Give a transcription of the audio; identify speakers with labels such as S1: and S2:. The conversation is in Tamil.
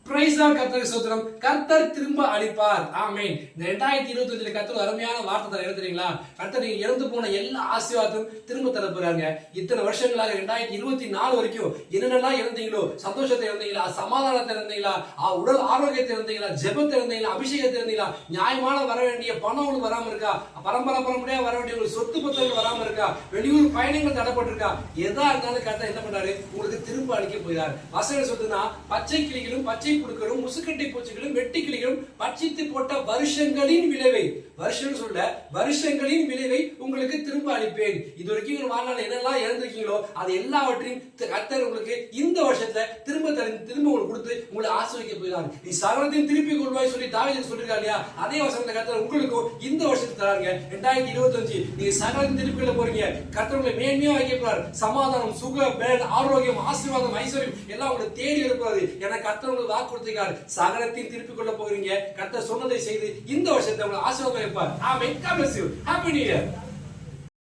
S1: Price Lord. கர்த்தருக்கு ஸ்தோத்திரம். கர்த்தர் திரும்ப அளிப்பார். ஆமென். இந்த 2025 கர்த்தர் அருமையான வார்த்தை தர தெரியுங்களா? கர்த்தர் நீங்க இழந்து போன எல்லா ஆசீர்வாதத்தையும் திரும்ப தர போறாங்க. இத்தனை வருஷங்களாக 2024 வரைக்கும் என்னென்னலாம் இழந்தீங்களோ, சந்தோஷத்தை இழந்தீங்களா, சமாதானத்தை இழந்தீங்களா, உடல் ஆரோக்கியத்தை இழந்தீங்களா, ஜெபத்தை இழந்தீங்களா, அபிஷேகத்தை இழந்தீங்களா, நியாயமான வர வேண்டிய பணம் உங்களுக்கு வராம இருக்கா, பரம்பரையா வர வேண்டிய உங்களுக்கு சொத்து பத்திரங்கள் வராம இருக்கா, வெளியூர் பயணங்கள் தடைப்பட்டிருக்கா, எதா இருந்தாலும் கர்த்தர் என்ன பண்றாரு? உங்களுக்கு திரும்ப அளிக்க போகிறார். வசனம் சொல்லுதுன்னா, பச்சை கிளிகளும் பச்சை புழுக்களும் முசுக்கட்டை பூச்சிகளும் வெட்டி கிளிகளும் பட்சித்து போட்ட வருஷங்களின் விளைவை, வருஷம் சொல்ல வருஷங்களின் விளைவை உங்களுக்கு திரும்ப அளிப்பேன். இது வரைக்கும் உங்க வாழ்நாள் என்னெல்லாம் இழந்திருக்கீங்களோ அது எல்லாவற்றையும் கர்த்தர் உங்களுக்கு இந்த வருஷத்துல திரும்ப உங்களுக்கு கொடுத்து உங்களை ஆசீர்வதிக்க போகிறார். நீ சகலத்தையும் திருப்பி கொள்வாய் சொல்லி தாவீது சொல்லிருக்கா இல்லையா? அதே வசனத்தை கர்த்தர் உங்களுக்கும் இந்த வருஷத்துக்கு தராங்க. 2025 நீங்க சகலத்தையும் திருப்பி கொள்ள போறீங்க. கர்த்தர் உங்களை மேன்மையா வைக்க போறார். சமாதானம், சுகம், பலன், ஆரோக்கியம், ஆசீர்வாதம், ஐஸ்வர்யம் எல்லாம் உங்களை தேடி இருப்பாரு. ஏன்னா கர்த்தர் உங்களுக்கு வாக்கு கொடுத்திருக்கார். சகலத்தையும் திருப்பி கொள்ள போறீங்க. கர்த்தர் சொன்னதை செய்து இந்த வருஷத்தை உங்களை ஆசீர்வாதம் வைப்பார். ஆமென். God bless you. Happy New Year.